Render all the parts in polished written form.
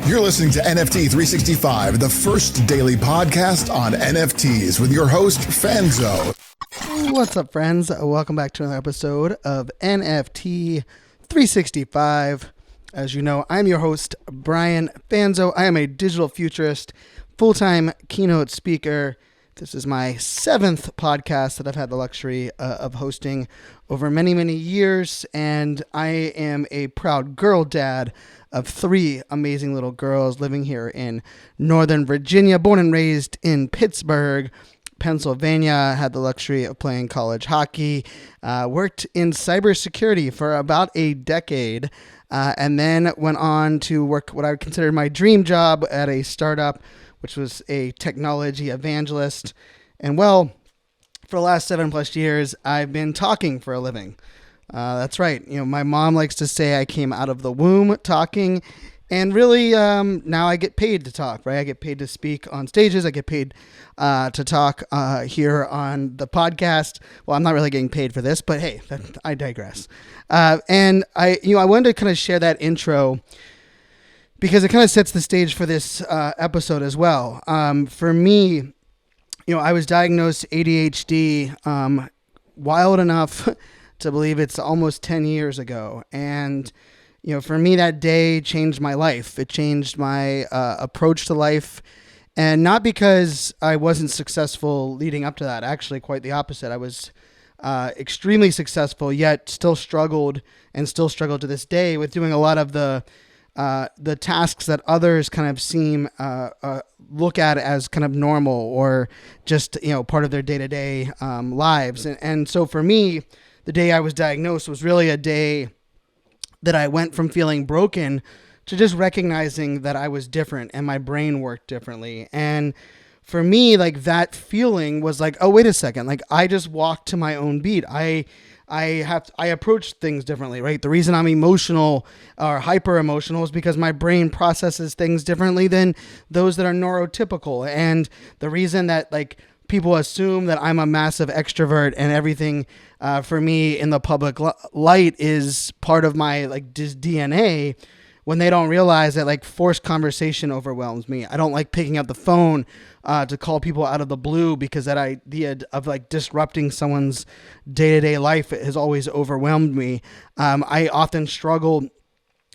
You're listening to NFT 365, the first daily podcast on NFTs with your host, Fanzo. What's up, friends? Welcome back to another episode of NFT 365. As you know, I'm your host, Brian Fanzo. I am a digital futurist, full-time keynote speaker. This is my 7th podcast that I've had the luxury of hosting over many, many years, and I am a proud girl dad of 3 amazing little girls living here in Northern Virginia, born and raised in Pittsburgh, Pennsylvania. Had the luxury of playing college hockey, worked in cybersecurity for about a decade, and then went on to work what I would consider my dream job at a startup, which was a technology evangelist. And well, for the last 7+ years, I've been talking for a living. That's right. You know, my mom likes to say I came out of the womb talking, and really now I get paid to talk, right? I get paid to speak on stages. I get paid to talk here on the podcast. Well, I'm not really getting paid for this, but hey, I digress. And I wanted to kind of share that intro because it kind of sets the stage for this episode as well. For me, I was diagnosed ADHD wild enough to believe it's almost 10 years ago. And, for me, that day changed my life. It changed my approach to life. And not because I wasn't successful leading up to that. Actually, quite the opposite. I was extremely successful, yet still struggled and still struggle to this day with doing a lot of the tasks that others kind of seem look at as kind of normal or just part of their day-to-day lives. And so for me, the day I was diagnosed was really a day that I went from feeling broken to just recognizing that I was different and my brain worked differently. And for me, like, that feeling was like, oh, wait a second, like, I just walked to my own beat. I approach things differently, right? The reason I'm emotional or hyper emotional is because my brain processes things differently than those that are neurotypical. And the reason that, like, people assume that I'm a massive extrovert and everything for me in the public light is part of my DNA, when they don't realize that, like, forced conversation overwhelms me. I don't like picking up the phone to call people out of the blue because that idea of, like, disrupting someone's day-to-day life has always overwhelmed me. I often struggle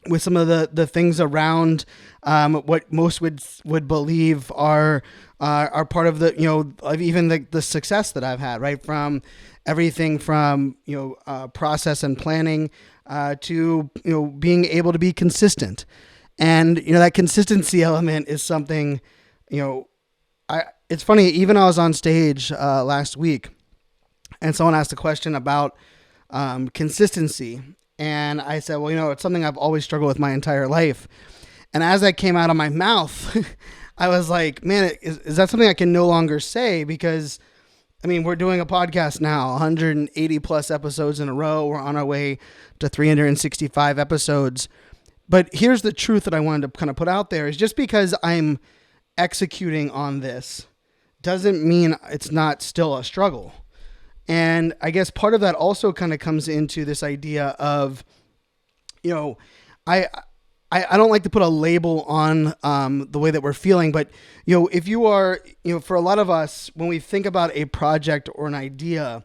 with some of the things around what most would believe are part of the of even the success that I've had, right? From everything from process and planning to being able to be consistent, and that consistency element is something it's funny. Even I was on stage last week, and someone asked a question about consistency. And I said, well, it's something I've always struggled with my entire life. And as that came out of my mouth, I was like, man, is that something I can no longer say? Because, I mean, we're doing a podcast now, 180 plus episodes in a row. We're on our way to 365 episodes. But here's the truth that I wanted to kind of put out there is just because I'm executing on this doesn't mean it's not still a struggle. And I guess part of that also kind of comes into this idea of, I don't like to put a label on the way that we're feeling, but, if you are, for a lot of us, when we think about a project or an idea,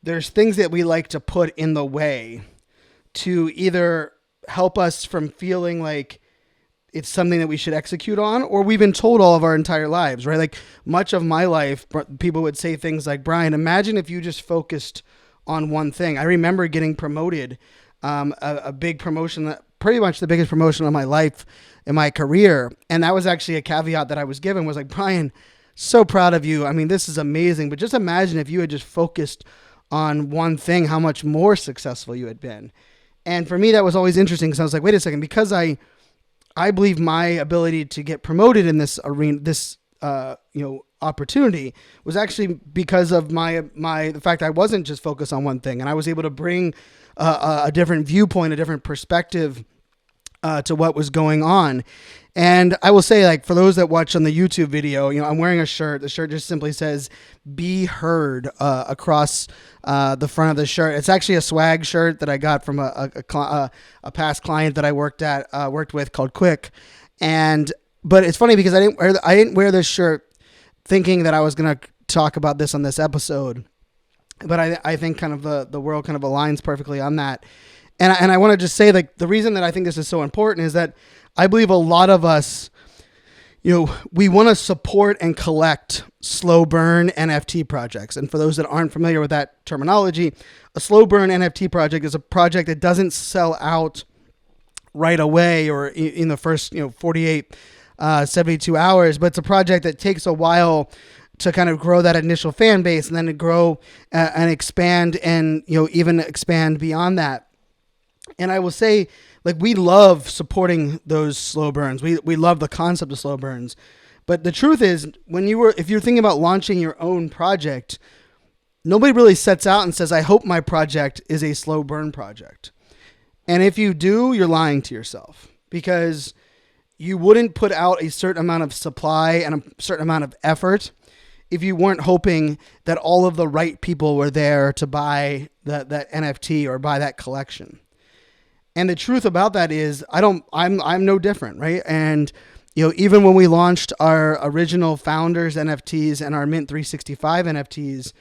there's things that we like to put in the way to either help us from feeling like it's something that we should execute on, or we've been told all of our entire lives, right? Like, much of my life, people would say things like, Brian, imagine if you just focused on one thing. I remember getting promoted, a big promotion, that pretty much the biggest promotion of my life in my career. And that was actually a caveat that I was given, was like, Brian, so proud of you. I mean, this is amazing, but just imagine if you had just focused on one thing, how much more successful you had been. And for me, that was always interesting, because I was like, wait a second, because I believe my ability to get promoted in this arena, this opportunity, was actually because of the fact I wasn't just focused on one thing, and I was able to bring a different viewpoint, a different perspective to what was going on. And I will say, like, for those that watch on the YouTube video, I'm wearing a shirt. The shirt just simply says "Be Heard" across the front of the shirt. It's actually a swag shirt that I got from a past client that I worked with called Quick. But it's funny because I didn't wear this shirt thinking that I was going to talk about this on this episode. But I think kind of the world kind of aligns perfectly on that. And I want to just say, like, the reason that I think this is so important is that I believe a lot of us, we want to support and collect slow burn NFT projects. And for those that aren't familiar with that terminology, a slow burn NFT project is a project that doesn't sell out right away or in the first 48, 72 hours, but it's a project that takes a while to kind of grow that initial fan base and then to grow and expand and even expand beyond that. And I will say, like, we love supporting those slow burns. We love the concept of slow burns. But the truth is, if you're thinking about launching your own project, nobody really sets out and says, I hope my project is a slow burn project. And if you do, you're lying to yourself, because you wouldn't put out a certain amount of supply and a certain amount of effort if you weren't hoping that all of the right people were there to buy that NFT or buy that collection. And the truth about that is I'm no different, right? And even when we launched our original Founders NFTs and our Mint 365 NFTs,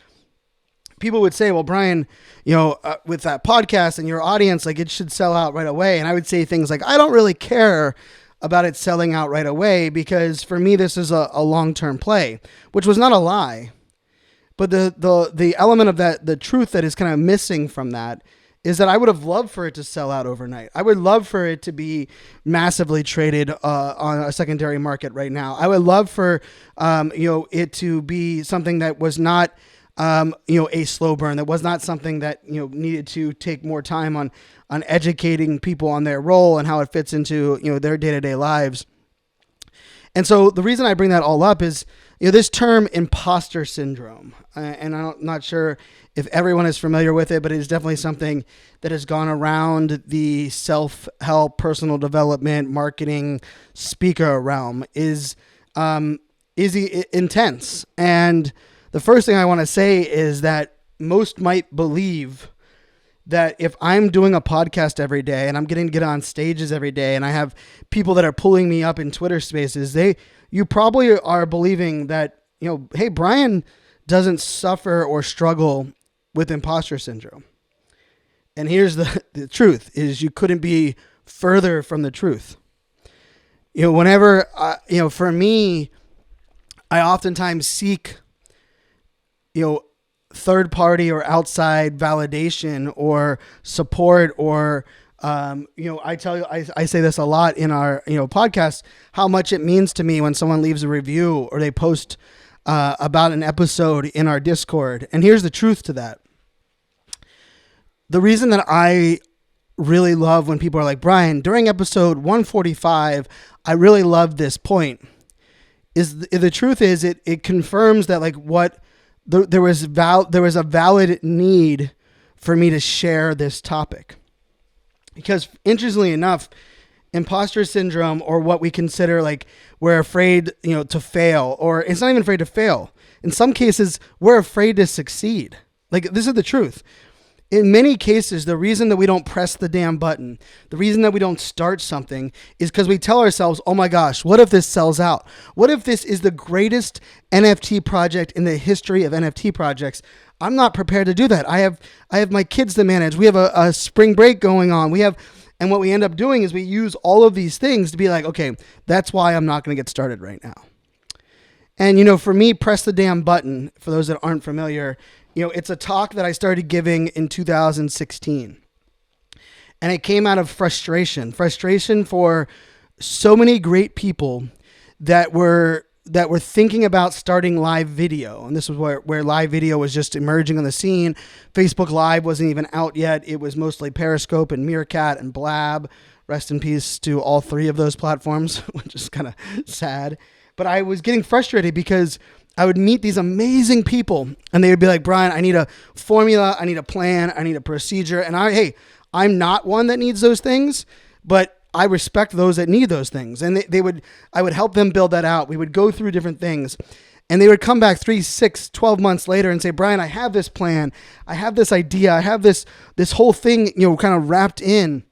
people would say, well, Brian, with that podcast and your audience, like, it should sell out right away. And I would say things like, I don't really care about it selling out right away, because for me, this is a long-term play, which was not a lie. But the element of that, the truth that is kind of missing from that, is that I would have loved for it to sell out overnight. I would love for it to be massively traded on a secondary market right now. I would love for it to be something that was not a slow burn, that was not something that needed to take more time on educating people on their role and how it fits into their day-to-day lives. And so the reason I bring that all up is this term imposter syndrome, and I'm not sure if everyone is familiar with it, but it is definitely something that has gone around the self-help, personal development, marketing speaker realm. Is intense. And the first thing I want to say is that most might believe that if I'm doing a podcast every day and I'm getting to get on stages every day and I have people that are pulling me up in Twitter spaces, you probably are believing that, hey, Brian doesn't suffer or struggle with imposter syndrome. And here's the truth, is you couldn't be further from the truth. Whenever, for me, I oftentimes seek, third party or outside validation or support, or I tell you, I say this a lot in our podcast, how much it means to me when someone leaves a review or they post about an episode in our Discord. And here's the truth to that. The reason that I really love when people are like, Brian, during episode 145, I really loved this point, is the truth is it confirms that, like, what there was a valid need for me to share this topic. Because interestingly enough, imposter syndrome, or what we consider, like, we're afraid, to fail, or it's not even afraid to fail. In some cases, we're afraid to succeed. Like, this is the truth. In many cases, the reason that we don't press the damn button, the reason that we don't start something, is because we tell ourselves, oh my gosh, what if this sells out? What if this is the greatest NFT project in the history of NFT projects? I'm not prepared to do that. I have my kids to manage. We have a spring break going on. And what we end up doing is we use all of these things to be like, okay, that's why I'm not going to get started right now. And, for me, press the damn button, for those that aren't familiar, it's a talk that I started giving in 2016. And it came out of frustration for so many great people that were thinking about starting live video. And this was where live video was just emerging on the scene. Facebook Live wasn't even out yet. It was mostly Periscope and Meerkat and Blab. Rest in peace to all three of those platforms, which is kind of sad. But I was getting frustrated because I would meet these amazing people and they would be like, Brian, I need a formula, I need a plan, I need a procedure. And I'm not one that needs those things, but I respect those that need those things. And I would help them build that out. We would go through different things. And they would come back 3, 6, 12 months later and say, Brian, I have this plan. I have this idea. I have this whole thing, kind of wrapped in.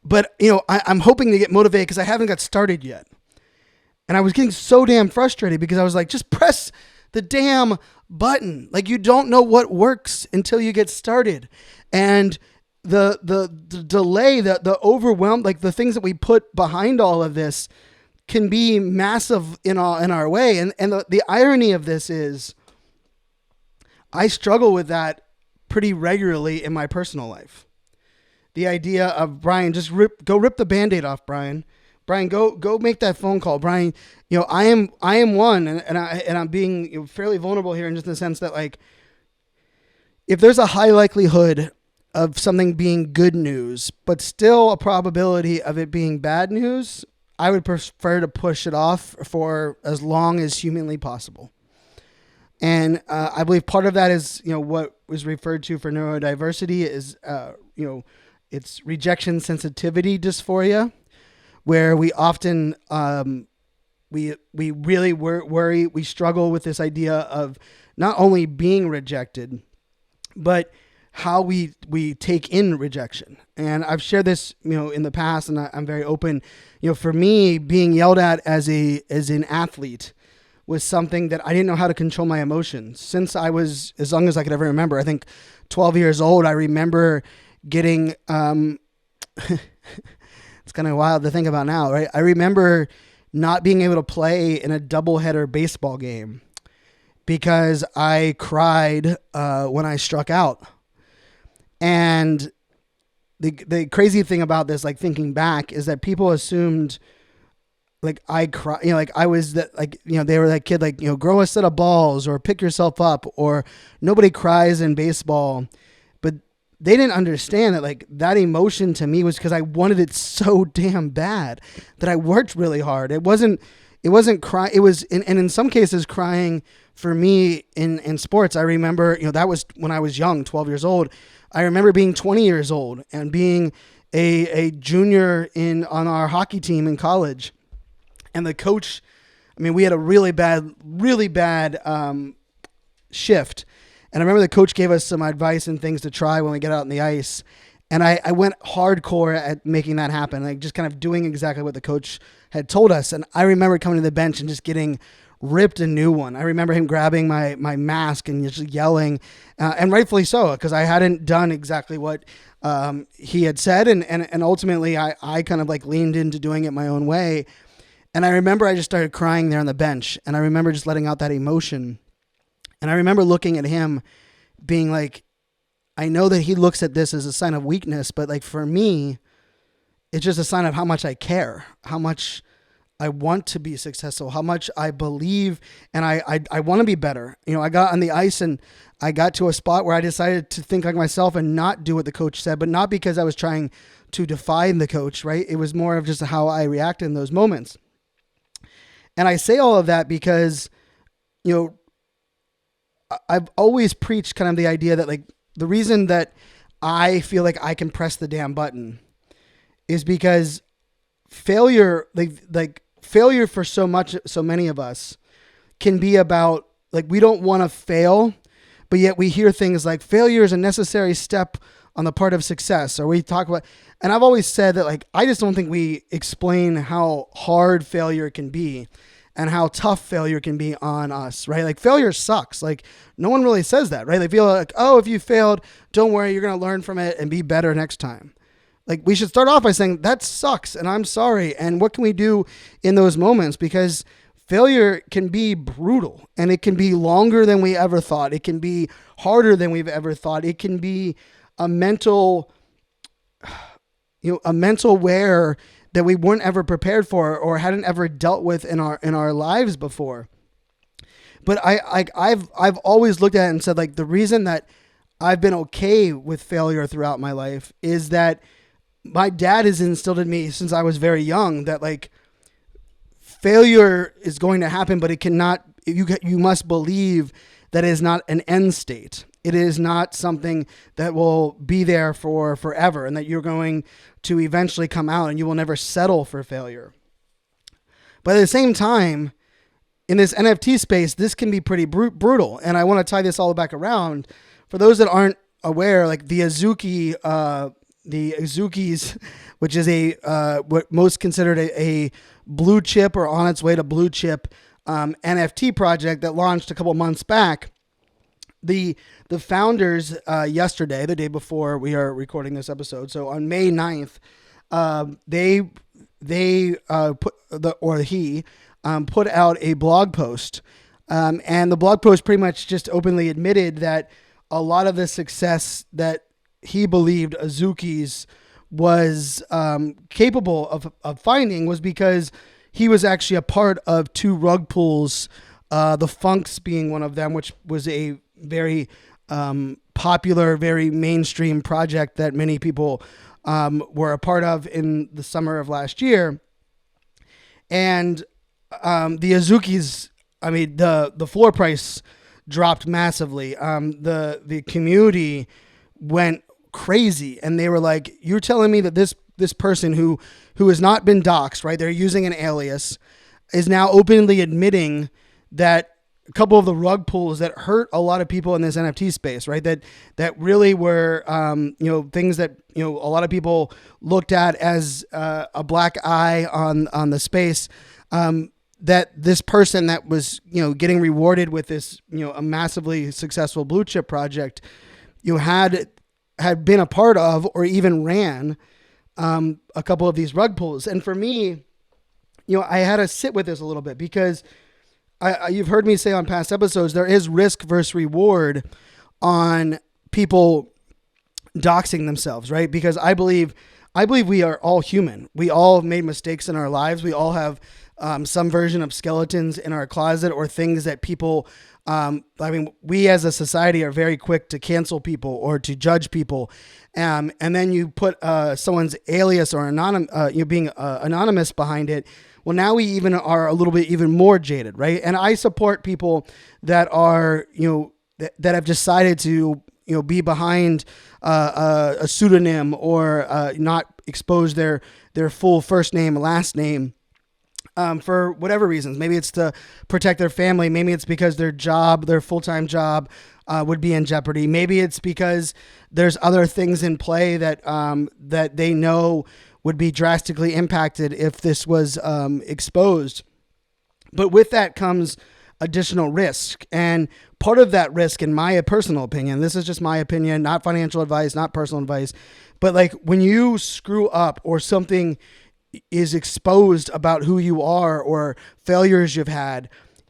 But, I'm hoping to get motivated because I haven't got started yet. And I was getting so damn frustrated because I was like, just press the damn button. Like, you don't know what works until you get started. And the delay, the overwhelm, like the things that we put behind all of this can be massive in our way. And the irony of this is I struggle with that pretty regularly in my personal life. The idea of, Brian, just go rip the Band-Aid off, Brian. Brian, go make that phone call. Brian, I am one, and I'm being fairly vulnerable here in just the sense that, like, if there's a high likelihood of something being good news, but still a probability of it being bad news, I would prefer to push it off for as long as humanly possible. And I believe part of that is, what was referred to for neurodiversity is, it's rejection sensitivity dysphoria, where we often, we really worry, we struggle with this idea of not only being rejected, but how we take in rejection. And I've shared this, in the past, and I'm very open. For me, being yelled at as an athlete was something that I didn't know how to control my emotions since I was, as long as I could ever remember. I think 12 years old, I remember getting, it's kind of wild to think about now, right? I remember not being able to play in a doubleheader baseball game because I cried when I struck out. And the crazy thing about this, like thinking back, is that people assumed like I cry, like I was that, like, they were that kid, like, grow a set of balls or pick yourself up, or nobody cries in baseball. But they didn't understand that, like, that emotion to me was because I wanted it so damn bad that I worked really hard. It wasn't crying. It was, and in some cases, crying for me in sports. I remember, that was when I was young, 12 years old. I remember being 20 years old and being a junior on our hockey team in college. And the coach, we had a really bad shift. And I remember the coach gave us some advice and things to try when we get out on the ice. And I went hardcore at making that happen, like just kind of doing exactly what the coach had told us. And I remember coming to the bench and just getting ripped a new one. I remember him grabbing my mask and just yelling, and rightfully so, because I hadn't done exactly what he had said. And ultimately, I kind of like leaned into doing it my own way. And I remember I just started crying there on the bench. And I remember just letting out that emotion. And I remember looking at him being like, I know that he looks at this as a sign of weakness, but like for me, it's just a sign of how much I care, how much I want to be successful, how much I believe, and I want to be better. I got on the ice and I got to a spot where I decided to think like myself and not do what the coach said, but not because I was trying to defy the coach, right? It was more of just how I reacted in those moments. And I say all of that because, I've always preached kind of the idea that, like, the reason that I feel like I can press the damn button is because failure, like failure for so many of us can be about, like, we don't want to fail, but yet we hear things like failure is a necessary step on the part of success. Or we talk about, and I've always said that, like, I just don't think we explain how hard failure can be and how tough failure can be on us, right? Like, failure sucks. Like, no one really says that, right? They feel like, oh, if you failed, don't worry, you're going to learn from it and be better next time. Like, we should start off by saying that sucks and I'm sorry. And what can we do in those moments? Because failure can be brutal and it can be longer than we ever thought. It can be harder than we've ever thought. It can be a mental wear that we weren't ever prepared for or hadn't ever dealt with in our lives before. But I've always looked at it and said, like, the reason that I've been okay with failure throughout my life is that my dad has instilled in me since I was very young that, like, failure is going to happen, but it cannot, you must believe that it is not an end state. It is not something that will be there for forever, and that you're going to eventually come out and you will never settle for failure. But at the same time, in this NFT space, this can be pretty brutal. And I want to tie this all back around. For those that aren't aware, like the Azukis, which is what most considered a blue chip or on its way to blue chip NFT project that launched a couple months back. The founders yesterday, the day before we are recording this episode, so on May 9th, put out a blog post, and the blog post pretty much just openly admitted that a lot of the success that he believed Azukis was capable of finding was because he was actually a part of two rug pulls, the Funks being one of them, which was a very popular, very mainstream project that many people were a part of in the summer of last year. And the Azukis, I mean, the floor price dropped massively. The community went crazy, and they were like, "You're telling me that this person who has not been doxxed, right? They're using an alias, is now openly admitting that a couple of the rug pulls that hurt a lot of people in this NFT space, right? That really were, things that, a lot of people looked at as a black eye on the space. That this person that was, getting rewarded with this, a massively successful blue chip project, had been a part of or even ran a couple of these rug pulls. And for me, I had to sit with this a little bit because you've heard me say on past episodes, there is risk versus reward on people doxing themselves, right? Because I believe we are all human. We all have made mistakes in our lives. We all have some version of skeletons in our closet or things that people, we as a society are very quick to cancel people or to judge people. And then you put someone's alias or being anonymous behind it. Well, now we even are a little bit even more jaded, right? And I support people that are, that have decided to, be behind a pseudonym or not expose their full first name, last name. For whatever reasons. Maybe it's to protect their family. Maybe it's because their full-time job would be in jeopardy. Maybe it's because there's other things in play that that they know would be drastically impacted if this was exposed. But with that comes additional risk. And part of that risk, in my personal opinion, this is just my opinion, not financial advice, not personal advice, but like when you screw up or something is exposed about who you are or failures you've had,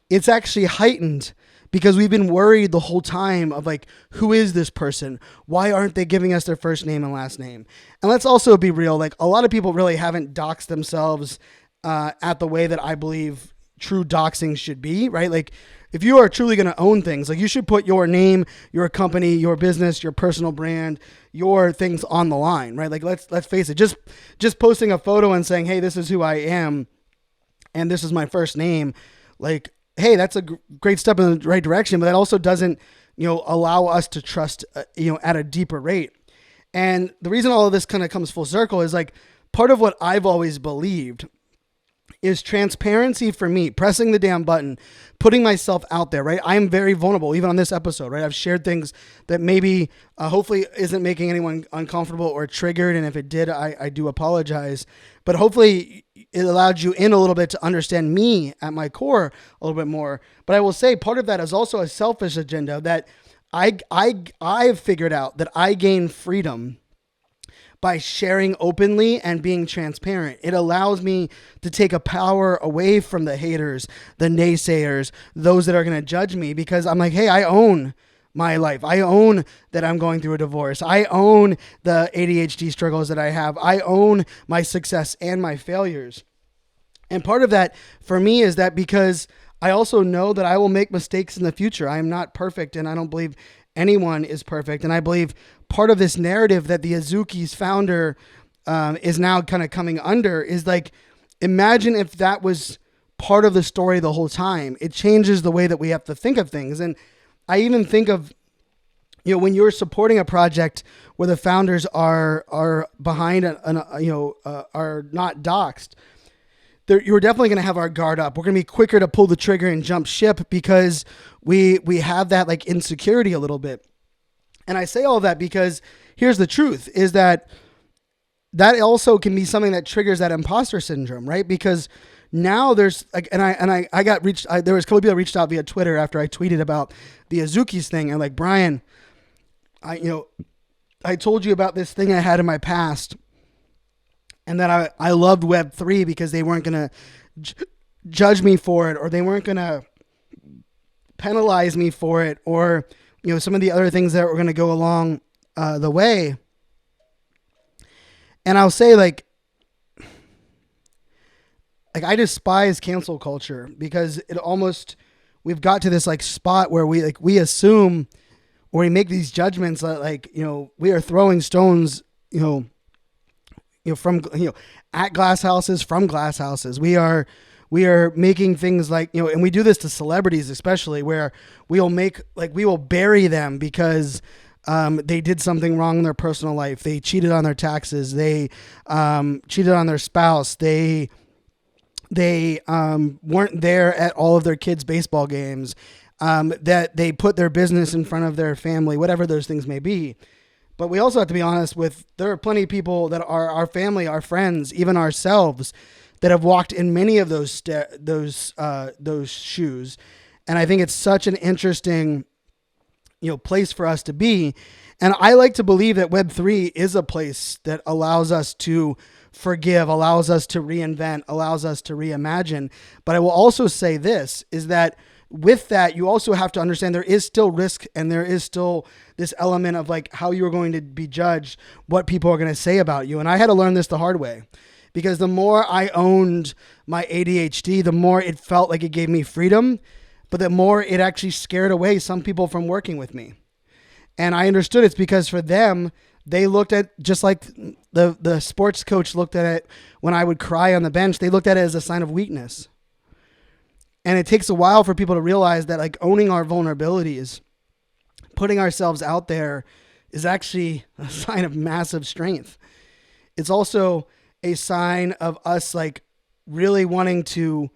it's actually heightened because we've been worried the whole time of like, who is this person? Why aren't they giving us their first name and last name? And let's also be real. Like a lot of people really haven't doxed themselves at the way that I believe true doxing should be, right? Like if you are truly going to own things, like you should put your name, your company, your business, your personal brand, your things on the line, right? Like let's face it, just posting a photo and saying, hey, this is who I am and this is my first name, like, hey, that's a great step in the right direction, but that also doesn't, allow us to trust, at a deeper rate. And the reason all of this kind of comes full circle is like part of what I've always believed is transparency for me, pressing the damn button, putting myself out there, right? I am very vulnerable, even on this episode, right? I've shared things that maybe, hopefully isn't making anyone uncomfortable or triggered. And if it did, I do apologize, but hopefully it allowed you in a little bit to understand me at my core a little bit more. But I will say part of that is also a selfish agenda that I've figured out that I gain freedom by sharing openly and being transparent. It allows me to take a power away from the haters, the naysayers, those that are going to judge me, because I'm like, hey, I own my life. I own that I'm going through a divorce. I own the ADHD struggles that I have. I own my success and my failures. And part of that for me is that because I also know that I will make mistakes in the future. I am not perfect, and I don't believe anyone is perfect. And I believe part of this narrative that the Azukis founder is now kind of coming under is like, imagine if that was part of the story the whole time. It changes the way that we have to think of things. And I even think of when you're supporting a project where the founders are behind are not doxxed, you're definitely going to have our guard up. We're going to be quicker to pull the trigger and jump ship because we have that like insecurity a little bit. And I say all that because here's the truth: is that also can be something that triggers that imposter syndrome, right? Because now there's like, I got reached. There was a couple people that reached out via Twitter after I tweeted about the Azuki's thing, and like, Brian, I told you about this thing I had in my past, and that I loved Web3 because they weren't going to judge me for it, or they weren't going to penalize me for it, or some of the other things that were going to go along the way. And I'll say like I despise cancel culture because we've got to this like spot where we assume, or we make these judgments that we are throwing stones, from at glass houses, from glass houses. We are making things like, and we do this to celebrities especially, where we will bury them because they did something wrong in their personal life. They cheated on their taxes. They cheated on their spouse. They weren't there at all of their kids' baseball games. That they put their business in front of their family, whatever those things may be. But we also have to be honest there are plenty of people that are our family, our friends, even ourselves, that have walked in many of those shoes. And I think it's such an interesting, place for us to be. And I like to believe that Web3 is a place that allows us to forgive, allows us to reinvent, allows us to reimagine. But I will also say this, is that with that, you also have to understand there is still risk, and there is still this element of like how you're going to be judged, what people are going to say about you. And I had to learn this the hard way, because the more I owned my ADHD, the more it felt like it gave me freedom, but the more it actually scared away some people from working with me. And I understood it's because for them, they looked at, just like the sports coach looked at it when I would cry on the bench, they looked at it as a sign of weakness. And it takes a while for people to realize that like owning our vulnerabilities, putting ourselves out there, is actually a sign of massive strength. It's also a sign of us like really wanting to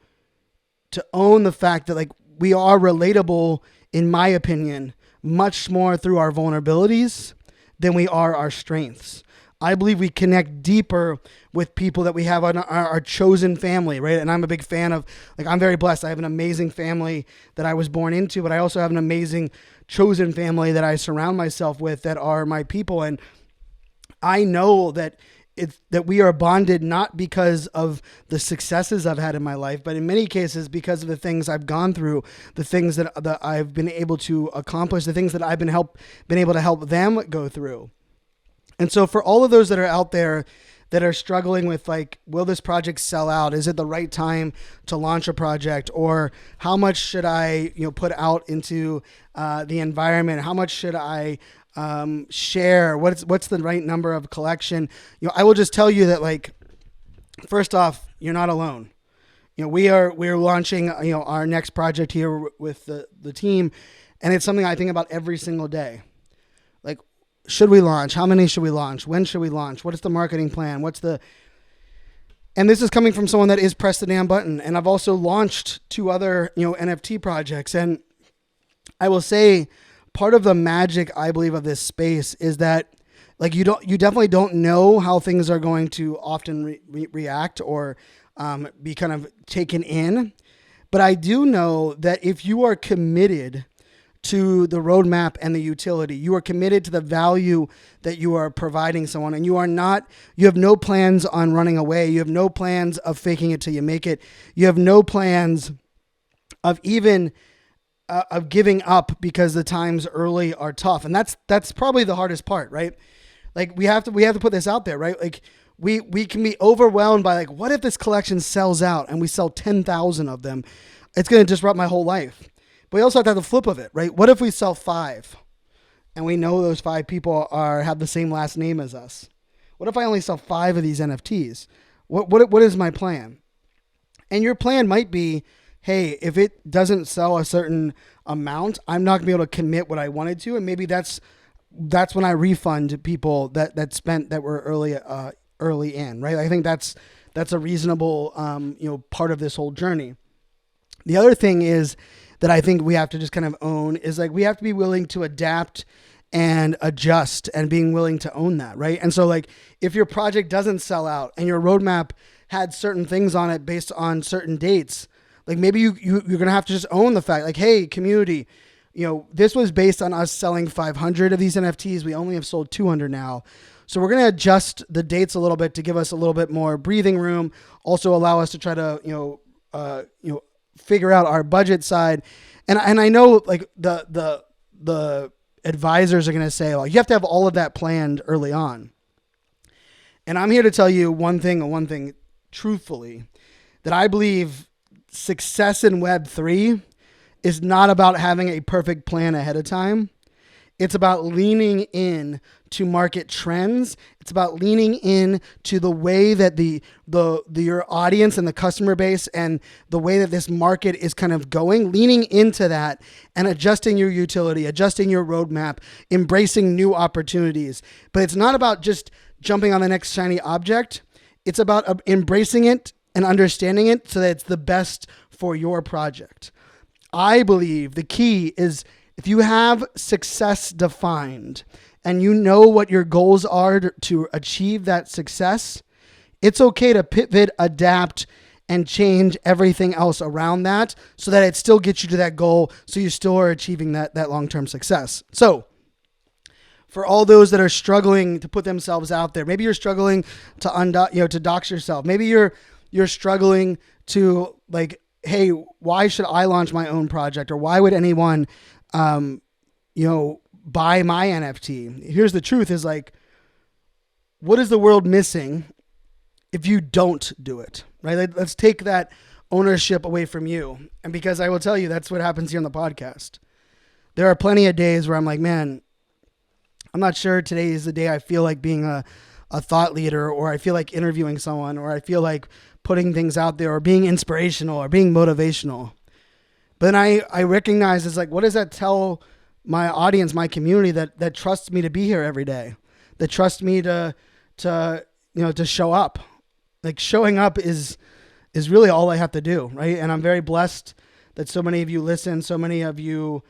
own the fact that like we are relatable, in my opinion, much more through our vulnerabilities than we are our strengths. I believe we connect deeper with people that we have on our chosen family, right? And I'm a big fan of, I'm very blessed. I have an amazing family that I was born into, but I also have an amazing chosen family that I surround myself with that are my people. And I know that we are bonded not because of the successes I've had in my life, but in many cases because of the things I've gone through, the things that I've been able to accomplish, the things that I've been able to help them go through. And so for all of those that are out there that are struggling with like, will this project sell out? Is it the right time to launch a project? Or how much should I, put out into the environment? How much should I share? What's the right number of collection? I will just tell you that like, first off, you're not alone. We're launching, our next project here with the team. And it's something I think about every single day. Like, should we launch? How many should we launch? When should we launch? What is the marketing plan? And this is coming from someone that is press the damn button. And I've also launched 2 other, NFT projects. And I will say part of the magic, I believe, of this space is that like, you definitely don't know how things are going to often react or be kind of taken in. But I do know that if you are committed to the roadmap and the utility, you are committed to the value that you are providing someone, and you have no plans on running away. You have no plans of faking it till you make it. You have no plans of even of giving up because the times early are tough. And that's probably the hardest part, right? Like we have to put this out there, right? Like we can be overwhelmed by like, what if this collection sells out and we sell 10,000 of them? It's going to disrupt my whole life. But we also have to have the flip of it, right? What if we sell 5 and we know those 5 people have the same last name as us? What if I only sell 5 of these NFTs? What is my plan? And your plan might be, hey, if it doesn't sell a certain amount, I'm not going to be able to commit what I wanted to. And maybe that's that's when I refund people that were early in, right? I think that's a reasonable, part of this whole journey. The other thing is that I think we have to just kind of own is like, we have to be willing to adapt and adjust and being willing to own that. Right. And so like, if your project doesn't sell out and your roadmap had certain things on it based on certain dates, like maybe you're going to have to just own the fact like, hey, community, this was based on us selling 500 of these NFTs. We only have sold 200 now. So we're going to adjust the dates a little bit to give us a little bit more breathing room. Also allow us to try to, figure out our budget side. And I know like the advisors are going to say, well, you have to have all of that planned early on. And I'm here to tell you one thing truthfully, that I believe success in Web3 is not about having a perfect plan ahead of time. It's about leaning in to market trends. It's about leaning in to the way that your audience and the customer base and the way that this market is kind of going, leaning into that and adjusting your utility, adjusting your roadmap, embracing new opportunities. But it's not about just jumping on the next shiny object. It's about embracing it and understanding it so that it's the best for your project. I believe the key is if you have success defined and you know what your goals are to achieve that success, it's okay to pivot, adapt, and change everything else around that so that it still gets you to that goal so you still are achieving that long-term success. So for all those that are struggling to put themselves out there, maybe you're struggling to dox yourself. Maybe you're struggling to like, hey, why should I launch my own project, or why would anyone buy my NFT? Here's the truth is like, what is the world missing if you don't do it, right? Let's take that ownership away from you. And because I will tell you, that's what happens here on the podcast. There are plenty of days where I'm like, man, I'm not sure today is the day I feel like being a thought leader, or I feel like interviewing someone, or I feel like putting things out there, or being inspirational, or being motivational. But then I recognize it's like, what does that tell my audience, my community that trusts me to be here every day, that trusts me to show up? Like showing up is really all I have to do, right? And I'm very blessed that so many of you listen, so many of you,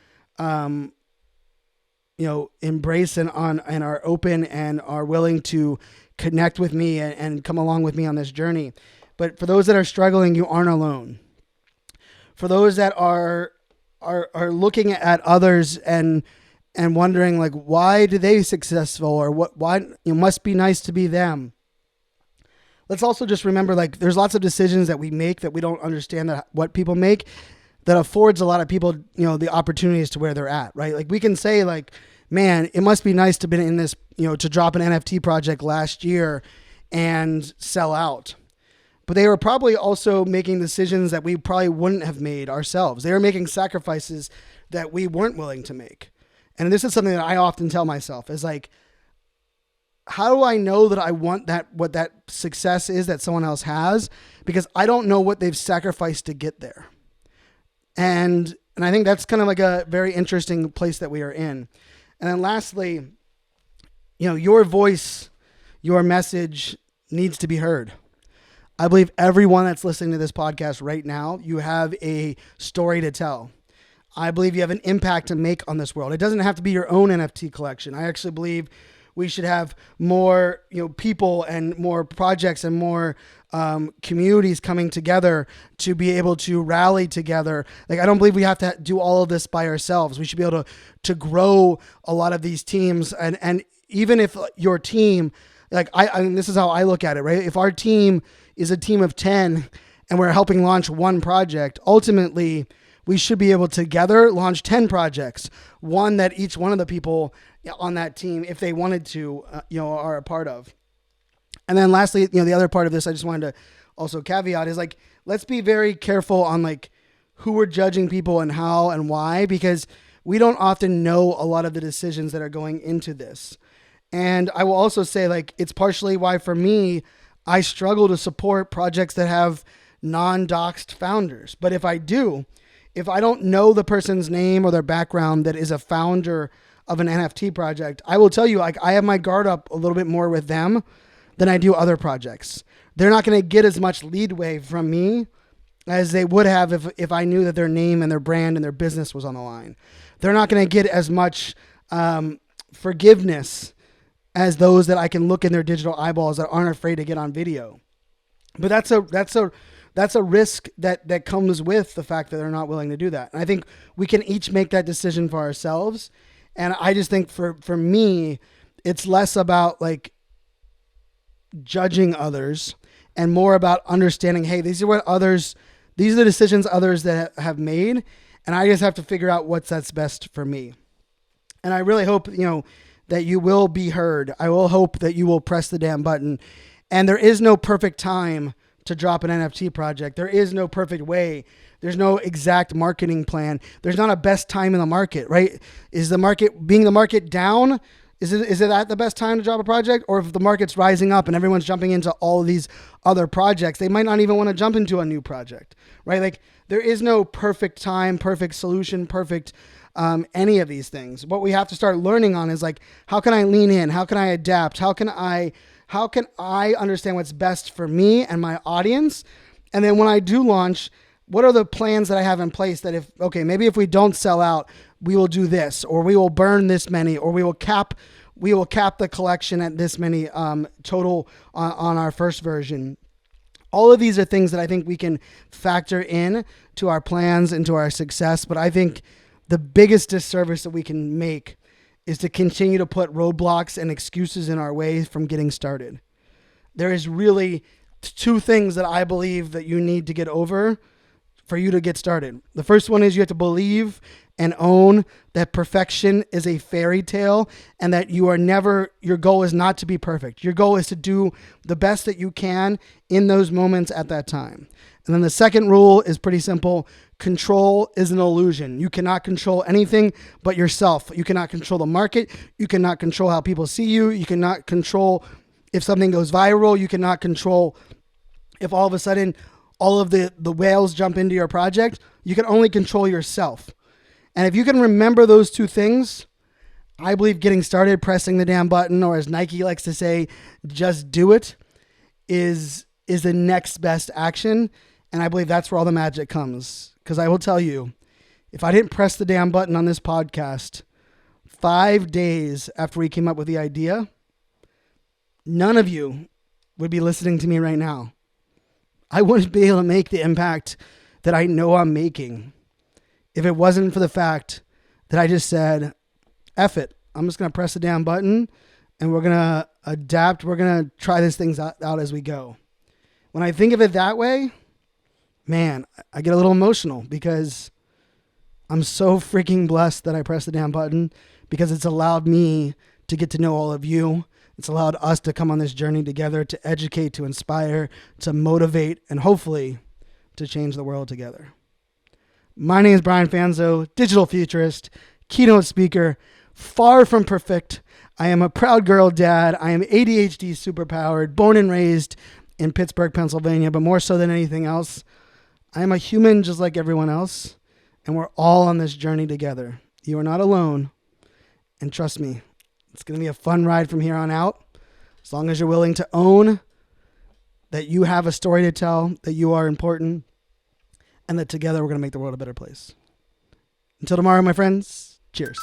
embrace and are open and are willing to connect with me and come along with me on this journey. But for those that are struggling, you aren't alone. For those that are looking at others and wondering like, why do they successful, or why it must be nice to be them. Let's also just remember, like, there's lots of decisions that we make that we don't understand that what people make that affords a lot of people, the opportunities to where they're at, right? Like we can say like, man, it must be nice to have been in this, to drop an NFT project last year and sell out. But they were probably also making decisions that we probably wouldn't have made ourselves. They were making sacrifices that we weren't willing to make. And this is something that I often tell myself is like, how do I know that I want what that success is that someone else has? Because I don't know what they've sacrificed to get there. And I think that's kind of like a very interesting place that we are in. And then lastly, your voice, your message needs to be heard. I believe everyone that's listening to this podcast right now, you have a story to tell. I believe you have an impact to make on this world. It doesn't have to be your own NFT collection. I actually believe we should have more, people and more projects and more communities coming together to be able to rally together. Like, I don't believe we have to do all of this by ourselves. We should be able to grow a lot of these teams. And even if your team, like I mean, this is how I look at it, right? If our team is a team of 10 and we're helping launch one project, ultimately we should be able to together launch 10 projects, one that each one of the people on that team, if they wanted to, are a part of. And then lastly, the other part of this I just wanted to also caveat is like, let's be very careful on like who we're judging people and how and why, because we don't often know a lot of the decisions that are going into this. And I will also say, like, it's partially why for me, I struggle to support projects that have non-doxed founders. But if I don't know the person's name or their background that is a founder of an NFT project, I will tell you, like, I have my guard up a little bit more with them than I do other projects. They're not going to get as much leadway from me as they would have if I knew that their name and their brand and their business was on the line. They're not going to get as much forgiveness as those that I can look in their digital eyeballs that aren't afraid to get on video. But that's a risk that comes with the fact that they're not willing to do that. And I think we can each make that decision for ourselves. And I just think for me, it's less about like judging others and more about understanding, hey, these are the decisions others that have made. And I just have to figure out that's best for me. And I really hope, that you will be heard. I will hope that you will press the damn button. And there is no perfect time to drop an NFT project. There is no perfect way. There's no exact marketing plan. There's not a best time in the market, right? Is the market down? Is it at the best time to drop a project? Or if the market's rising up and everyone's jumping into all of these other projects, they might not even want to jump into a new project, right? Like there is no perfect time, perfect solution, perfect any of these things. What we have to start learning on is like, how can I lean in? How can I adapt? How can I understand what's best for me and my audience? And then when I do launch, what are the plans that I have in place that maybe if we don't sell out, we will do this, or we will burn this many, or we will cap the collection at this many total on our first version. All of these are things that I think we can factor in to our plans and to our success. But I think the biggest disservice that we can make is to continue to put roadblocks and excuses in our way from getting started. There is really two things that I believe that you need to get over for you to get started. The first one is you have to believe and own that perfection is a fairy tale and that your goal is not to be perfect. Your goal is to do the best that you can in those moments at that time. And then the second rule is pretty simple. Control is an illusion. You cannot control anything but yourself. You cannot control the market. You cannot control how people see you. You cannot control if something goes viral. You cannot control if all of a sudden all of the whales jump into your project. You can only control yourself. And if you can remember those two things, I believe getting started, pressing the damn button, or as Nike likes to say, just do it, is the next best action. And I believe that's where all the magic comes. Because I will tell you, if I didn't press the damn button on this podcast 5 days after we came up with the idea, none of you would be listening to me right now. I wouldn't be able to make the impact that I know I'm making if it wasn't for the fact that I just said, F it. I'm just going to press the damn button and we're going to adapt. We're going to try these things out as we go. When I think of it that way, man, I get a little emotional because I'm so freaking blessed that I pressed the damn button because it's allowed me to get to know all of you. It's allowed us to come on this journey together, to educate, to inspire, to motivate, and hopefully to change the world together. My name is Brian Fanzo, digital futurist, keynote speaker, far from perfect. I am a proud girl dad. I am ADHD superpowered, born and raised in Pittsburgh, Pennsylvania, but more so than anything else, I am a human just like everyone else, and we're all on this journey together. You are not alone, and trust me, it's going to be a fun ride from here on out, as long as you're willing to own that you have a story to tell, that you are important, and that together we're going to make the world a better place. Until tomorrow, my friends, cheers.